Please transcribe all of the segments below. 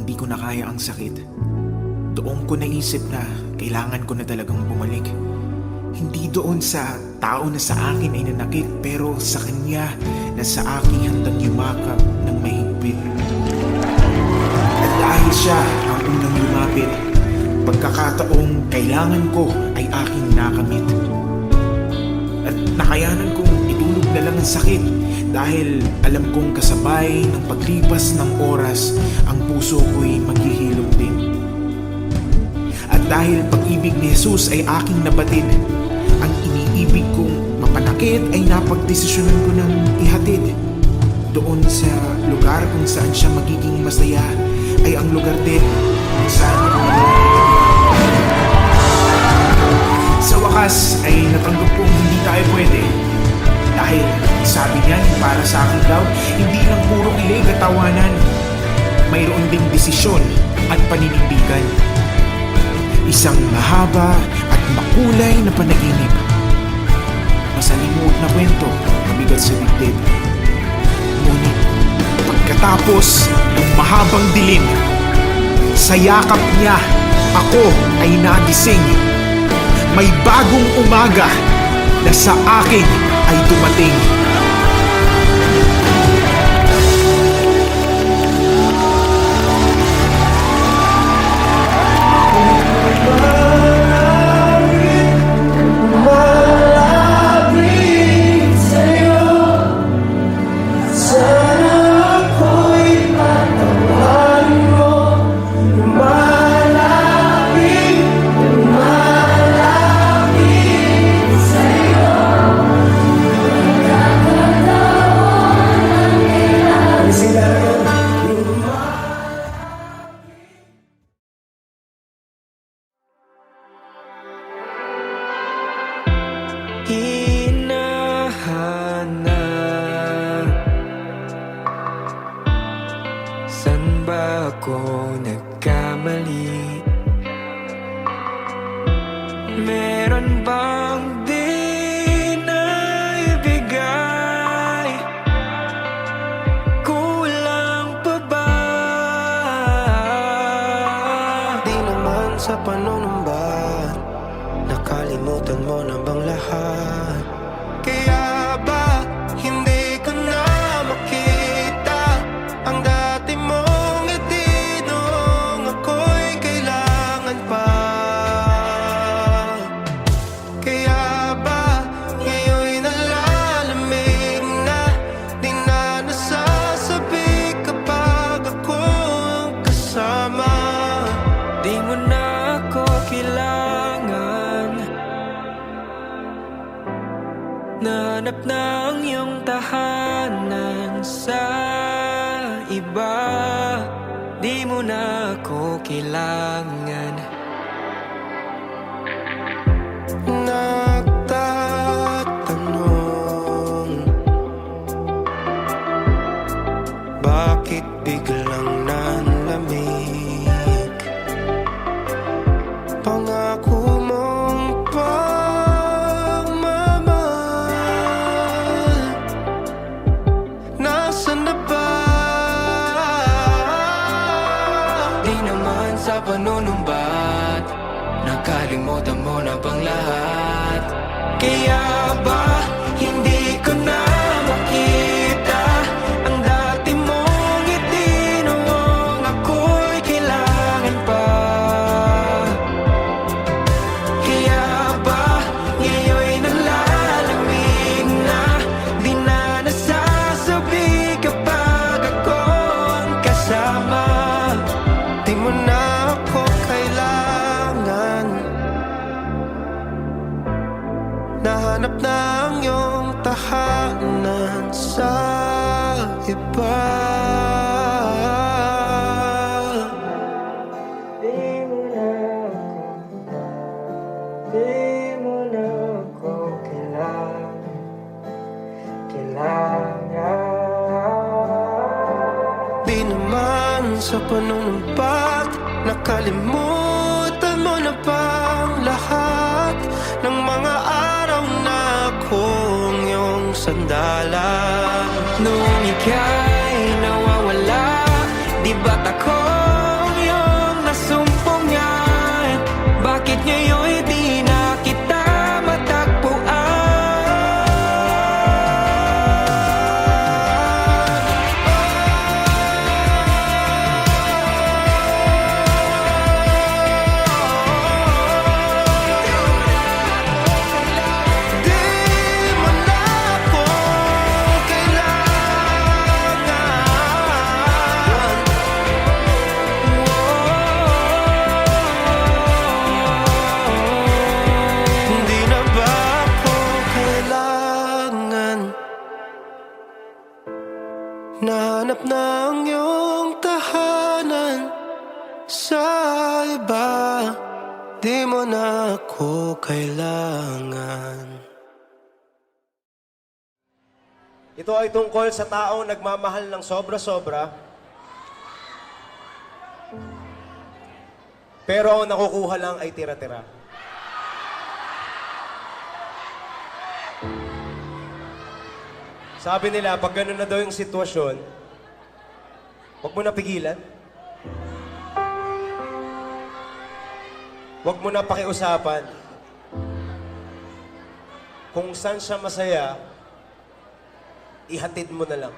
hindi ko na kaya ang sakit, doon ko naisip na kailangan ko na talagang bumalik. Hindi doon sa tao na sa akin ay nanakit, pero sa kanya na sa akin handang yumakap ng mahigpit. At dahil siya ang unang lumapit, pagkakataong kailangan ko ay aking nakamit. At nakayanan kong itulog na lang ang sakit, dahil alam kong kasabay ng paglipas ng oras, ang puso ko'y maghihilom din. At dahil pag-ibig ni Jesus ay aking nabatid, ang iniibig kong mapanakit ay napagdesisyonan ko ng ihatid. Doon sa lugar kung saan siya magiging masaya, ay ang lugar din kung saan sa wakas ay natanggap kong hindi tayo pwede. Dahil sabi niya, para sa akin daw, hindi lang puro kilig at tawanan, mayroon ding desisyon at paninindigan. Isang mahaba at makulay na panaginip. Masalimuot na kwento, mabigat sa dibdib. Ngunit pagkatapos ng mahabang dilim, sa yakap niya ako ay nagising. May bagong umaga na sa akin ay dumating. Hinahanap, saan ba ako nagkamali? Meron bang di naibigay? Kulang pa ba? Di naman sa panunumba, nakalimutan mo na bang lahat? Kaya ba hindi ko na makita ang dati mong ngiti noong ako'y kailangan pa? Kaya ba ngayon'y nalalamig na, di na nasasabi kapag ako ang kasama? Di mo na ako kailangan, nahanap na ang iyong tahanan sa iba. Di mo na ako kailangan. Nagtatanong, bakit biglang nanlamig? Pangako mong pagmamahal, nasaan na ba? Di naman sa panunumbat, nakalimutan mo na bang lahat? Kaya ba hindi ko na makita ang dati mong ngiti noong ako'y kailangan pa? Kaya ba ngayon'y nalalamig na, di na nasasabi kapag ako ang kasama? Di mo na ako kailangan, nahanap na ang iyong tahanan sa iba. Di mo na ako kailangan. Di naman sa panunumpat, nakalimutan mo na bang lahat ng mga araw na akong iyong sandalan? Nung ika'y nawawala, di ba't ako iba, di mo na ako kailangan. Ito ay tungkol sa taong nagmamahal ng sobra-sobra, pero ang nakukuha lang ay tira-tira. Sabi nila, pag gano'n na daw yung sitwasyon, huwag mo na pigilan. Huwag mo na pakiusapan. Kung saan siya masaya, ihatid mo na lang.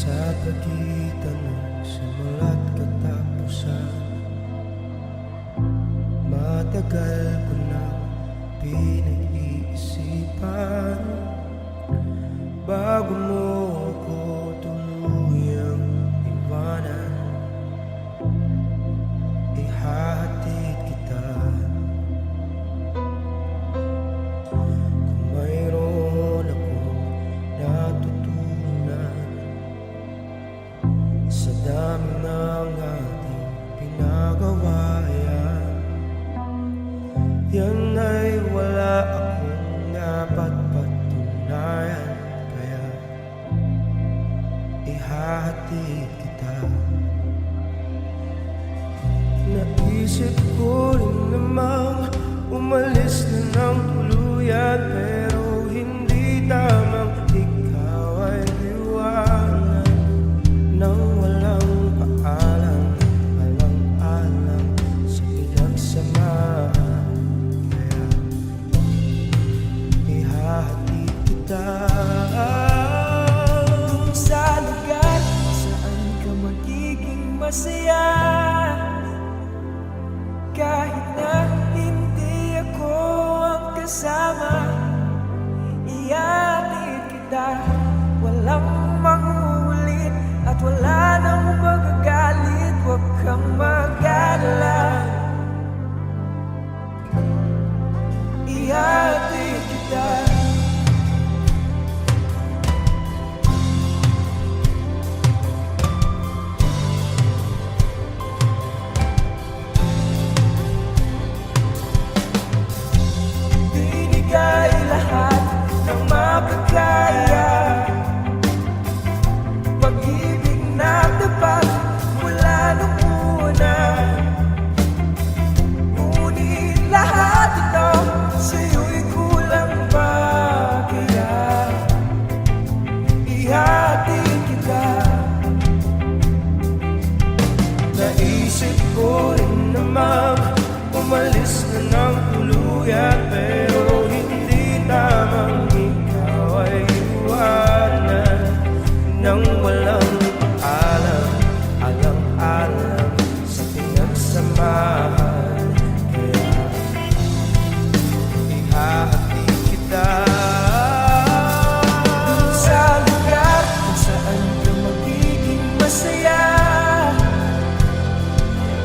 Sa pagitan ng simula't katapusan, matagal ko na pinag-iisipan bago mo ako tuluyang iwanan. Ihahatid kita kung mayroon akong natutunan sa dami ng ating pinagawa. Yan ay wala akong dapat patunayan, kaya ihahatid kita. Naisip ko rin namang umalis na ng tuluyan, pero hindi tamang ikaw ay iwanan nang walang paalam, alang-alang sa pinagsamahan. Kaya ihahatid kita sa lugar saan ka magiging masaya, kahit na hindi ako ang kasama. Ihatid kita, walang manguulit at wala nang magagalit. Huwag kang mag-alala, ihatid kita. Binigay lahat ng makakaya, pag-ibig na tapat mula nung una. Ngunit lahat ito sa'yo'y kulang pa, kaya ihatid kita. Naisip ko rin namang umalis na ng tuluyan, pero hindi tamang ikaw ay iwanan nang walang alam, alang-alang sa pinagsamahan. Kaya ihahatid kita sa lugar kung saan ka magiging masaya,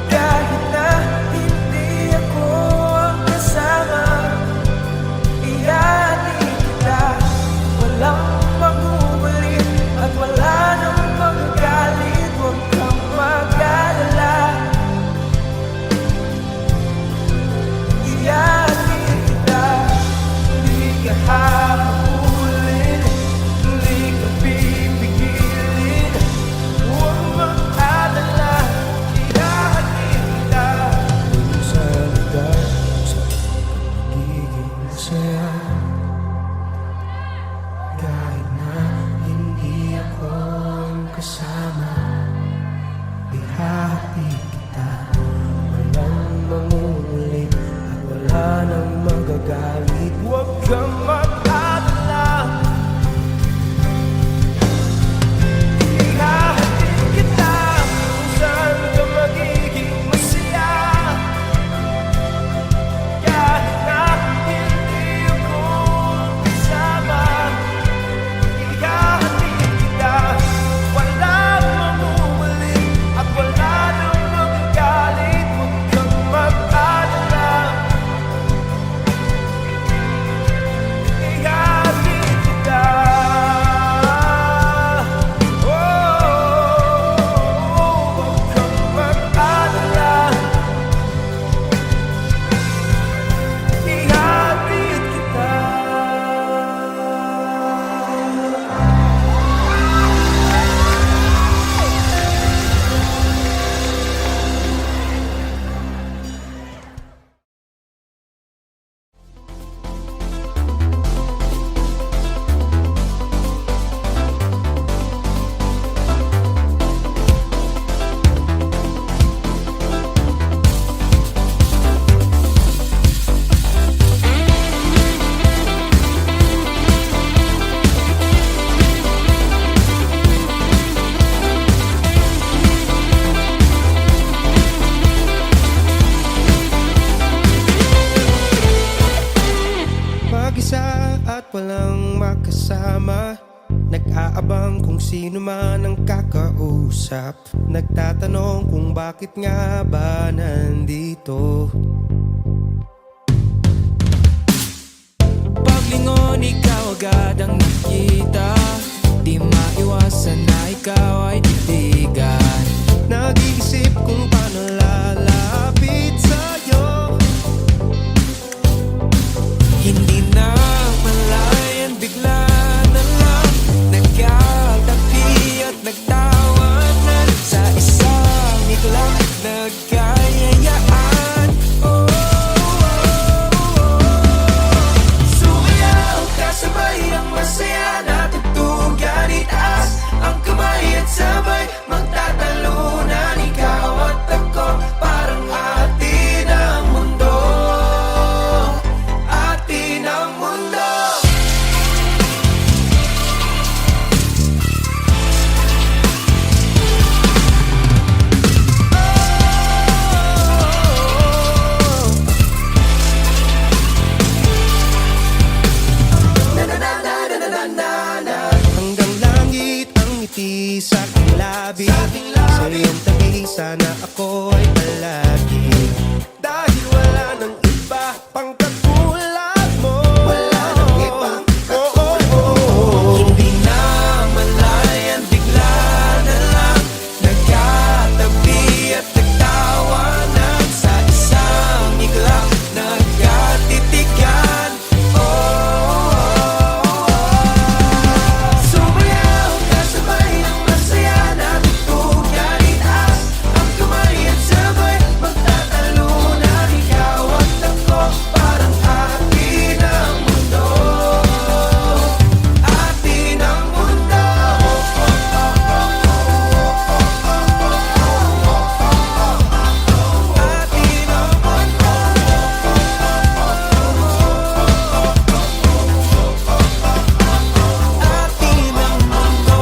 kahit na hindi ako ang kasama. Ihatid kita, walang magugulit at wala nang magagalit. Huwag kang mag-alala, ihatid kita. Hindi ka hahabulin, hindi ka pipigilin. Huwag mag-alala, ihatid kita sa lugar sa pagiging masaya, kahit na hindi ako ang kasama. Ihahatid kita, walang manguulit at wala nang magagalit. Huwag kang mag-alala, ihahatid kita kung saan ka magiging masaya, Nag-aabang kung sino man ang kakausap, nagtatanong kung bakit nga ba nandito. Paglingon, ikaw agad ang nakita. Di maiwasan na ikaw ay titigan. Nag-iisip kung paano lalapit sa'yo. Hindi na malayan, bigla na lang nagkatabi at nagtawanan. Sa isang iglap nagkayayaan. Sumayaw, kasabay ang masaya na tugtugan. Itaas ang kamay at sabay magtatalunan. Ikaw at ako, parang atin ang mundo. Atin ang mundo. Hanggang langit ang ngiti sa aking labi. Sa iyong tabi sana ako ay palagi. Dahil wala nang iba pang katulad mo. Wala nang ibang katulad mo. Hindi na malayan, bigla na lang nagkatabi at nagtawanan. Sa isang iglap nagkatitigan. Sumayaw, kasabay ang masaya na tugtugan. Itaas ang kamay at sabay magtatalunan. Ikaw at ako, parang atin ang mundo. Atin ang mundo. Atin ang mundo. Atin ang mundo.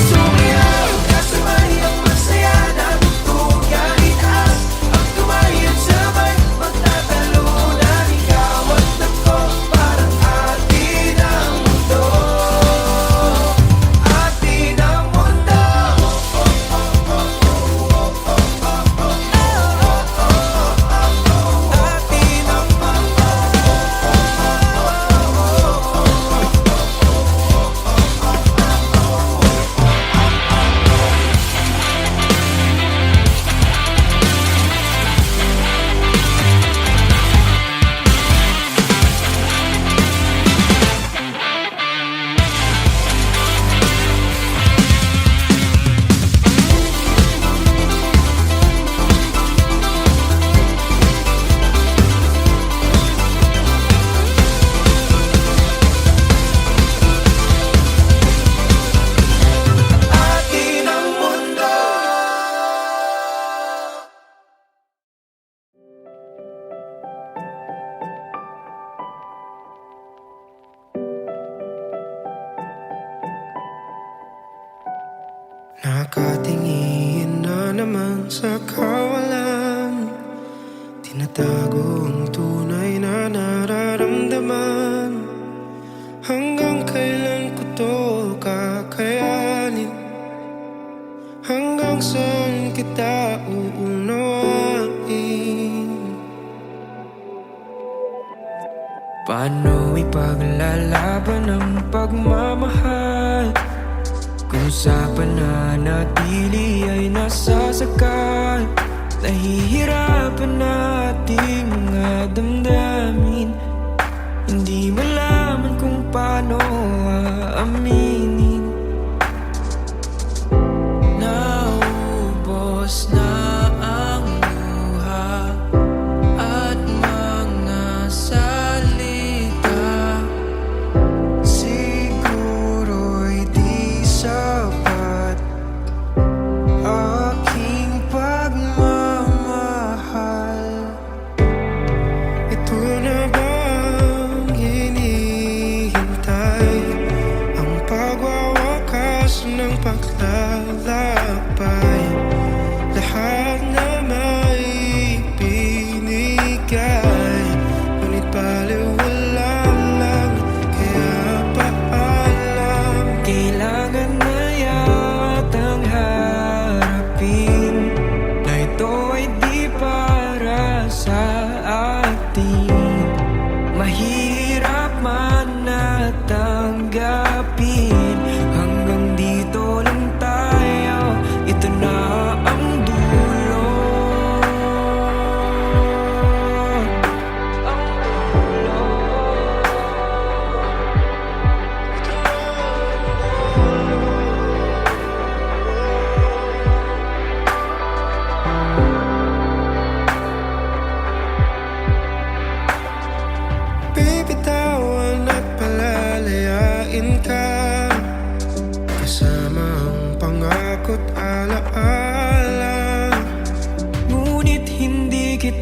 Sumayaw, kasabay ang masaya na tugtugan. Itaas ang kamay at sabay magtatalunan. Ikaw at ako, parang atin ang mundo. Atin ang mundo. Atin ang mundo. Atin ang mundo. Nakatingin na naman sa kawalan. Tinatago ang tunay na nararamdaman. Hanggang kailan ko to kakayanin? Hanggang saan kita uunawain? Paano ipaglalaban ang pagmamahal kung sa pananatili ay nasasakal? Nahihirapan na ating mga damdamin. Hindi malaman kung paano aaminin. Naubos na ang luha at mga salita. Siguro'y di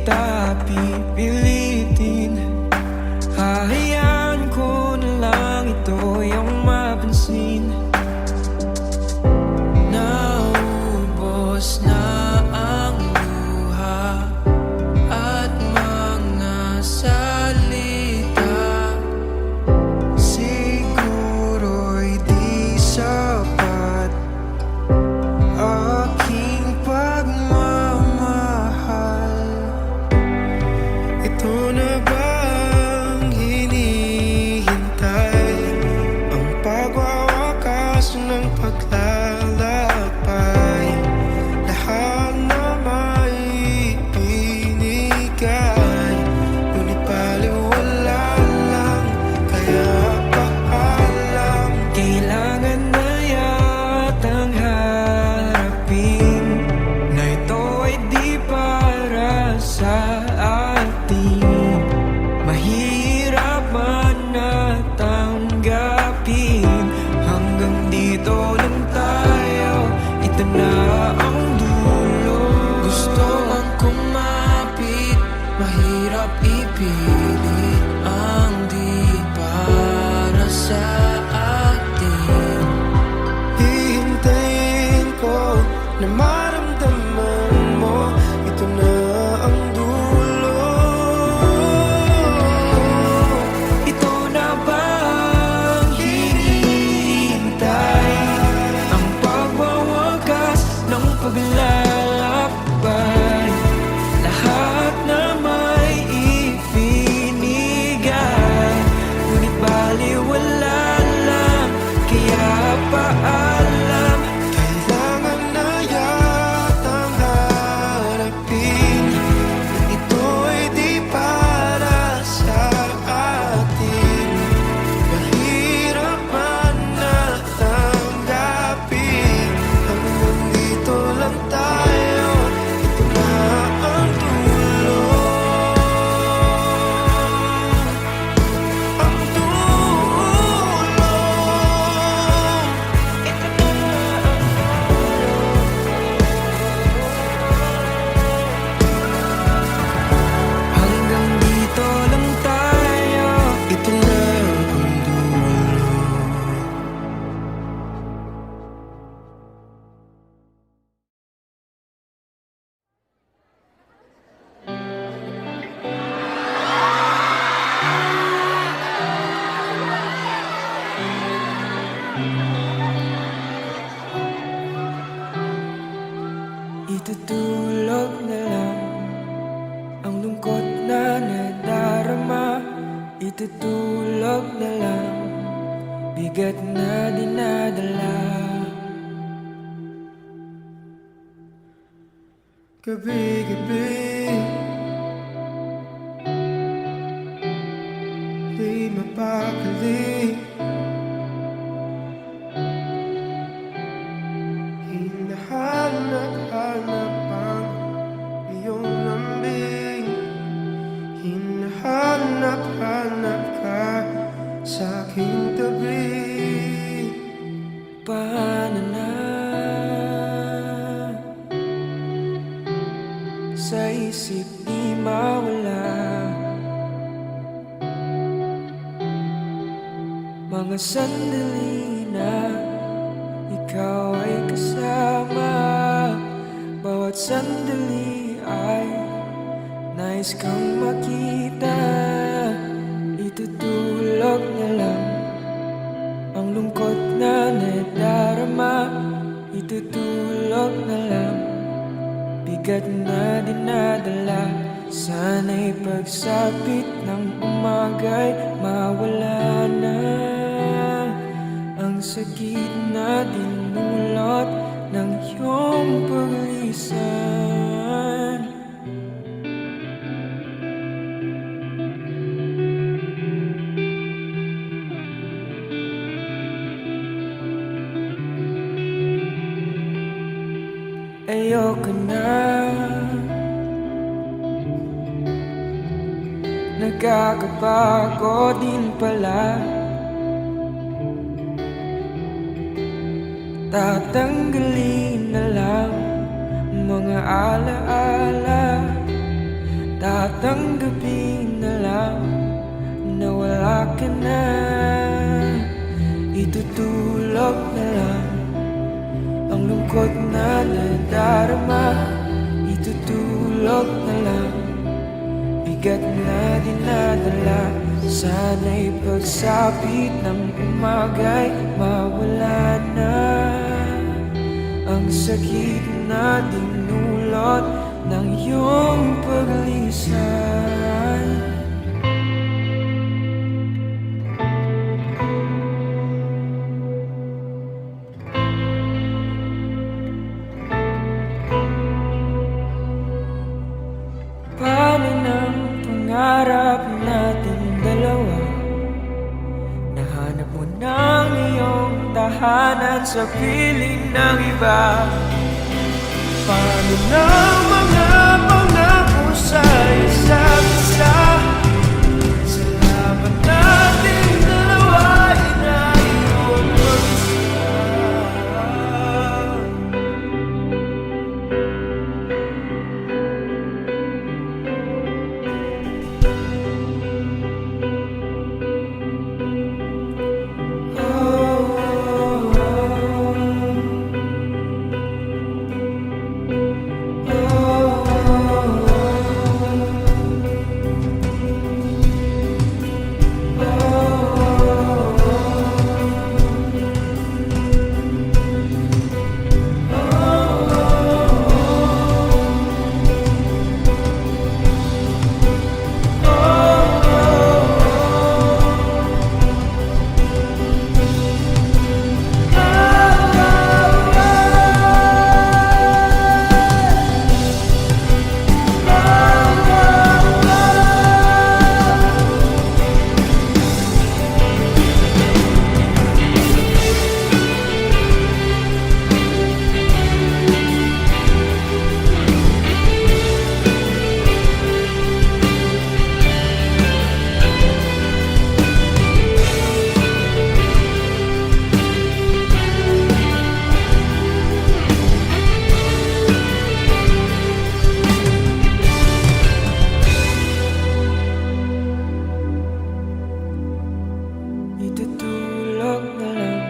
kita pipilitin. Hahayaan ko na lang ito yung mapansin. Naubos na ang luha at mga salita. Siguro'y di sapat aking pagmamahal. Ito na bang hinihintay? Ang pagwawakas ng paglalakbay. Lahat na may ibinigay, ngunit baliwala lang. Kaya paalam, kailangan na yatang harapin na ito ay di para sa atin. Mahirap man na tanggapin. Hanggang dito lang tayo, ito na ang dulo. Gusto mang kumapit, mahirap ipilit ang di para sa atin. Hihintayin ko na maramdaman mo, ito na ang dulo. Ito na bang hinihintay? Ang pagwawakas ng paglalakbay. Lahat na may ibinigay, ngunit baliwala lang. Kaya paalam, kailangan na yatang harapin na ito ay di para sa atin. Mahirap man na tanggapin. Hanggang dito lang tayo, ito na ang dulo. Ang dulo. Ito na ang hanggang dito lang tayo, ito na ang dulo. Itutulog na lang ang lungkot na nadarama. Itutulog na lang bigat na dinadala. Gabi-gabi di mapakali. Hinahanap-hanap ang iyong lambing. Hinahanap-hanap ka sa aking tabi. Paano na sa isip di mawala mga sandali na ikaw ay kasama. Bawat sandali ay nais kang makita. Itutulog na lang ang lungkot na nadarama. Itutulog na lang bigat na dinadala. Sana'y pagsapit ng umaga'y mawala na ang sakit na dinulot ng iyong paglisan. Ayoko na, nagkakapagod din pala. Tatanggalin na lang mga alaala tatanggapin na lang na wala ka na. Itutulog na lang ang lungkot na nadarama. Itutulog na lang bigat na dinadala. Sana'y pagsapit ng umaga'y mawala na ang sakit na dinulot ng iyong paglisan. Paano ng pangarap natin dalawa? Nahanap mo ng iyong tahanan sa piling ng iba. Paano na mga pangako sa isa't isa? Salamat natin dalawa ay naiwan mag-isa. Itutulog na lang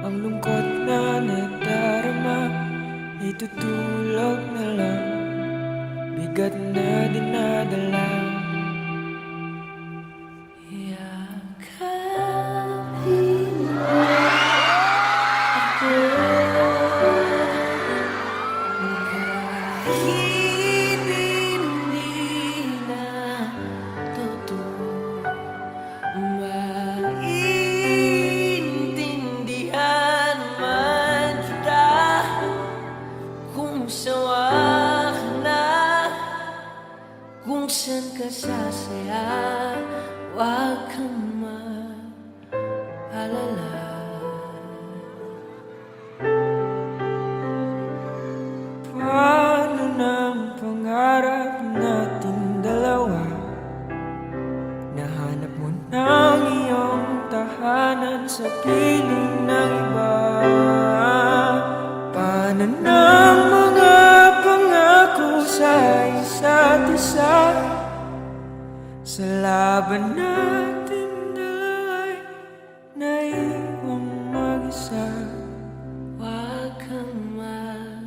ang lungkot na nadarama. Itutulog na lang bigat na dinadala. Yakapin mo ako kahit hindi na totoo. Maintindihan man kita kung sawa ka na, kung saan ka sasaya. Huwag kang mag-alala. Paano ng pangarap nating dalawa? Nahanap mo ng iyong tahanan sa piling ng iba. Paano ng mga pangako sa isa't isa? Sa laban natin dalawa'y naiwang mag-isa. Huwag kang mag-alala.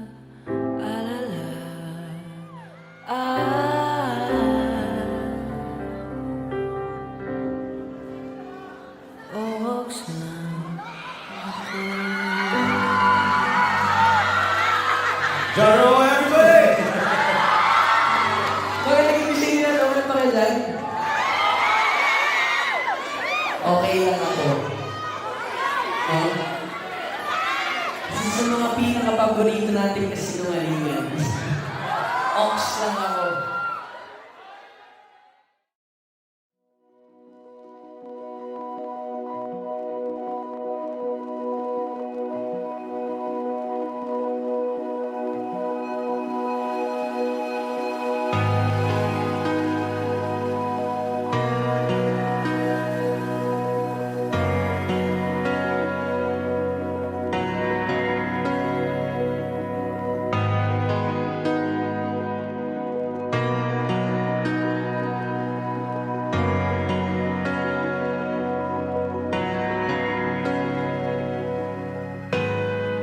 Jaro, everybody! Bakit nag-ibig na naman pakilag? Okay lang ako. Oh. Kasi sa mga pinaka-paborito natin kasi sinungaling yan. Ox lang ako.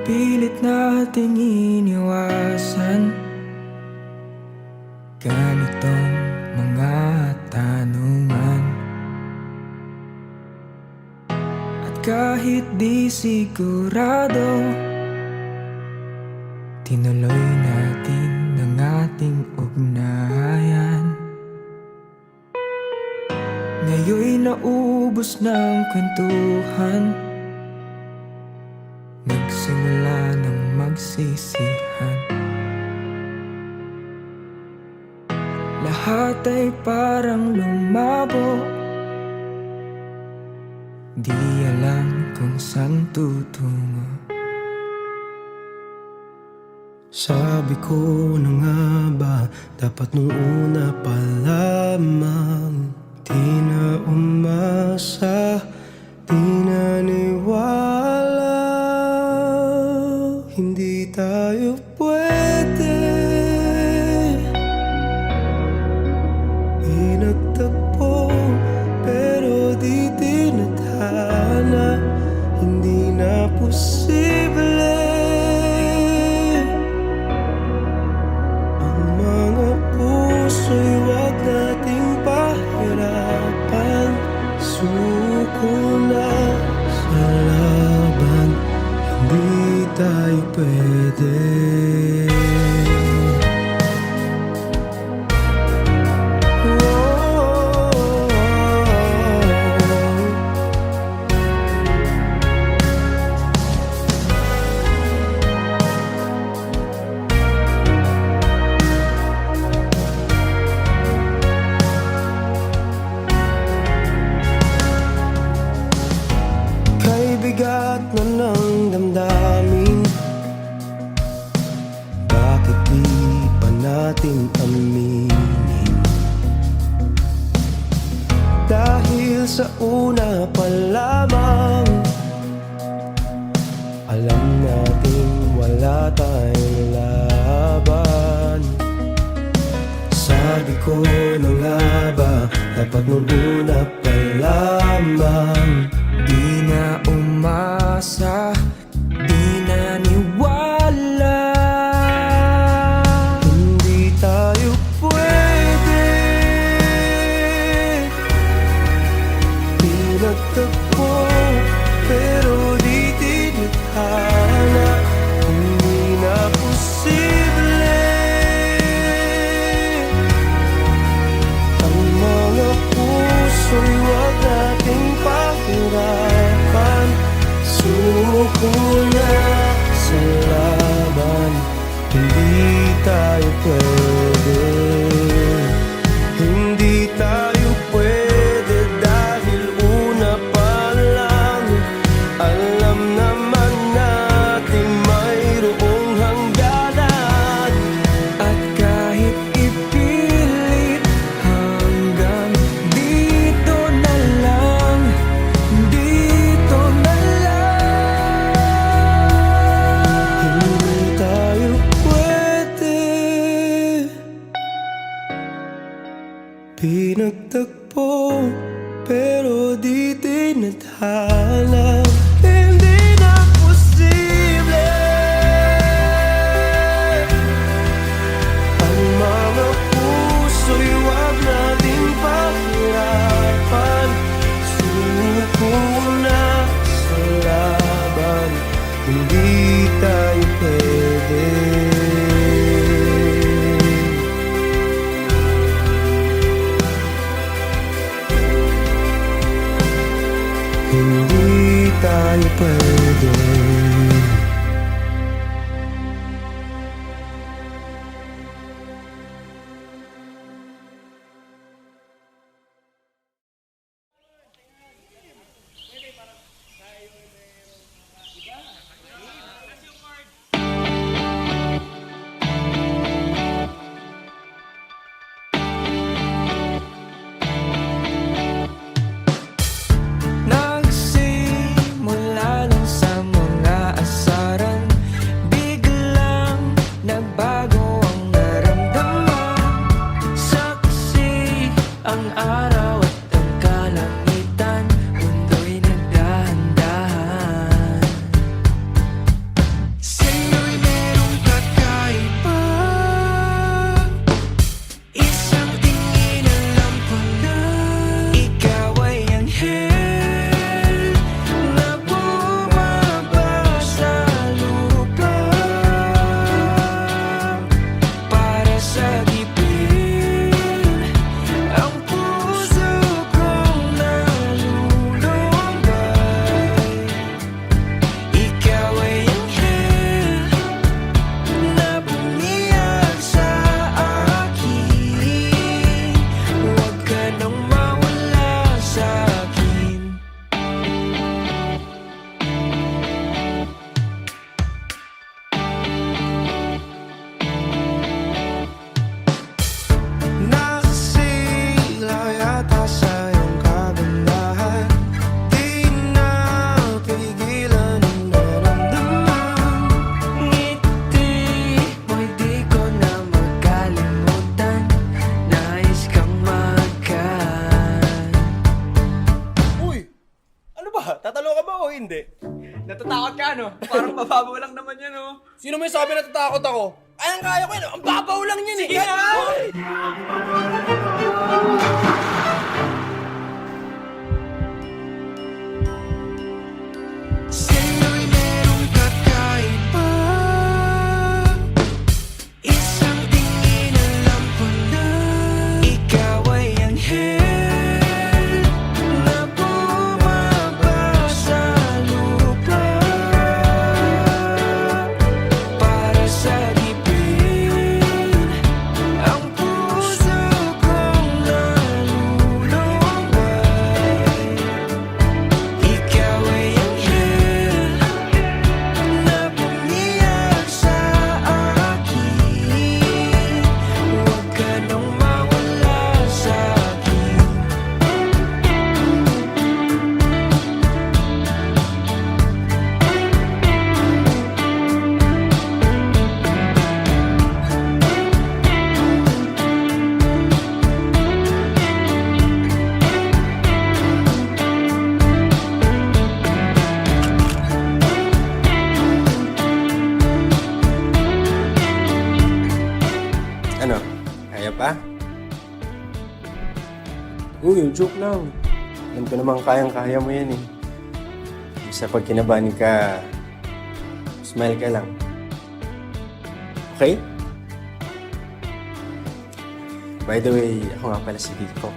pilit nating iniwasan ganitong mga tanungan. At kahit di sigurado, tinuloy natin ang ating ugnayan. Ngayon'y naubos ng kwentuhan, nagsimula ng magsisihan. Lahat ay parang lumabo, di alam kung saan tutungo. Sabi ko na nga ba, dapat nung una pa lamang di na umasa, di naniwala. Hindi tayo pwede, pinagtagpo pero di tinadhana. Hindi na posible ang mga puso'y wag nating pahirapan. Suko na sa laban, hindi tayo pwede. Bigat na ng damdamin, bakit di pa natin aminin? Dahil sa una pa lamang, alam natin wala tayong laban. Sabi ko na nga ba, dapat nung una pa lamang Di na umasa, di naniwala. hindi tayo pwede. Pinagtagpo pero di tinadhana. Hindi na posible ang mga puso'y wag nating pahirapan. Suko na sa laban, hindi tayo pwede. Hindi tayo pwede dahil una pa lang, alam naman natin mayroong hangganan. At kahit ipilit, hanggang dito na lang, dito na lang. Hindi tayo pwede. Pinagtagpo pero di tinadhana. Hindi na posible ang mga puso'y wag nating pahirapan. Suko na sa laban, hindi tayo pwede. Hindi tayo pwede. Nagsimula lang sa mga asaran, biglang nagbago ang naramdaman. Saksi ang araw at ang kalangitan, mundo'y nagdahan-dahan. hindi. Natatakot ka, no? Parang mababaw lang naman yan, no? Sino may sabi natatakot ako? Ay, ang kaya ko yun. Ang babaw lang yun eh. Sige na! Sa'yo'y merong kakaiba. Isang tingin alam ko na ikaw ay anghel na bumaba sa lupa para sagipin ang puso kong nalulumbay. Ikaw ay anghel na bumiyag sa akin. Huwag ka nang mawala sa akin. Ano? Kaya pa? Uy, joke lang. Alam ko naman kayang-kaya mo yan eh. Basta pag kinabahan ka, smile ka lang. Okay? By the way, ako nga pala si Vico.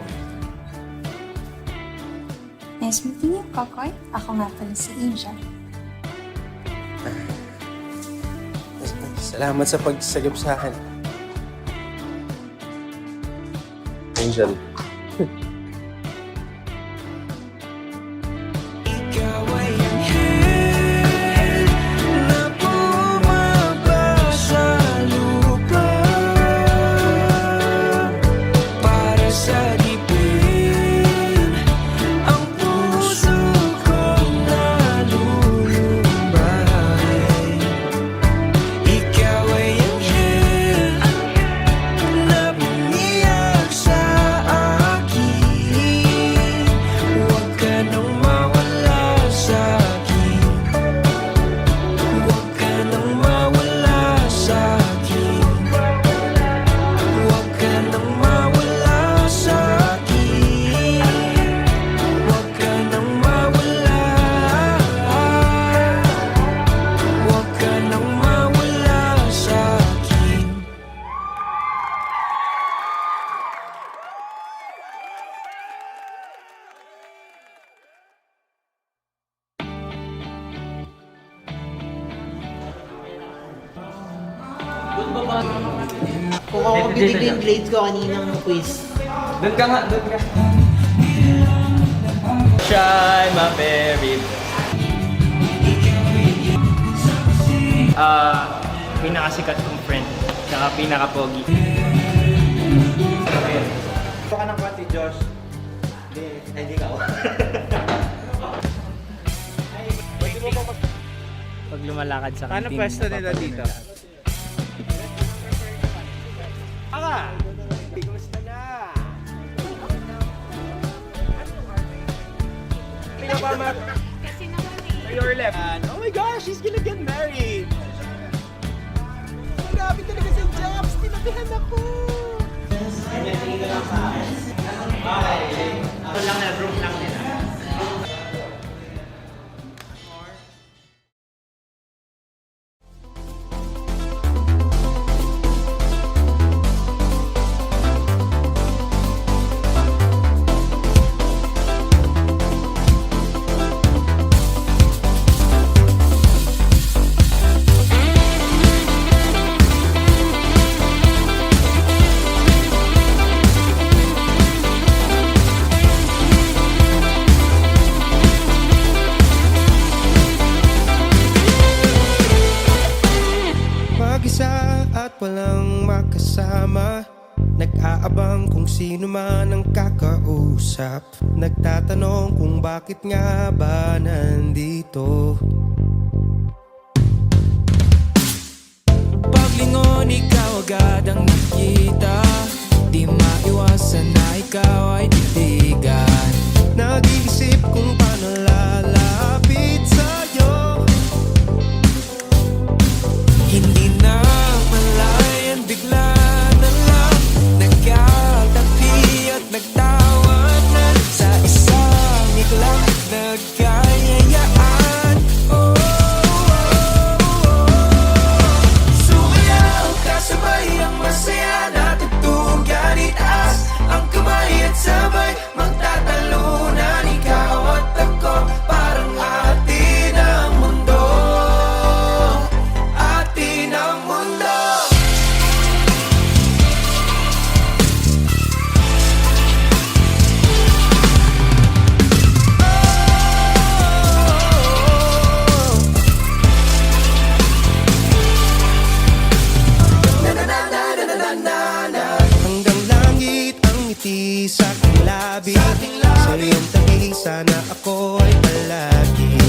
Nice meeting you, Kokoy. Ako nga pala si Angel. Salamat sa pagsagap sa akin. Angel. Ikaw ay anghel na bumaba sa lupa para sagipin ang puso kong nalulumbay. Ikaw ay anghel na bumiyag sa akin. Huwag ka nang mawala sa akin. Huwag ka nang mawala sa akin. Huwag ka nang mawala sa akin. Huwag ka nang mawala. Huwag ka nang mawala sa akin. Kung ako bibigay yung grades ko kaninang quiz. Doon ka nga, doon ka. Shine, my baby. Pinakasikat kong friend. Tsaka pinaka-pogi. Ito ka ng kwati, Josh. Hindi ka ako. Pag lumalakad sa kantin. Paano pwesto nila dito? Aka! Kumusta na? Tingnan ba, Matt? To your left. Oh my gosh, she's gonna get married! Grabe talaga si Jobs! Tinabihan ako! Ito lang na, group lang nila. Mag-isa at walang makasama, nag-aabang kung sino man ang kakausap, nagtatanong kung bakit nga ba nandito. Paglingon, ikaw agad ang nakita. Di maiwasan na ikaw ay titigan. Nag-iisip kung paano lalapit sa ngiti sa aking labi Sa iyong tabi sana ako'y palagi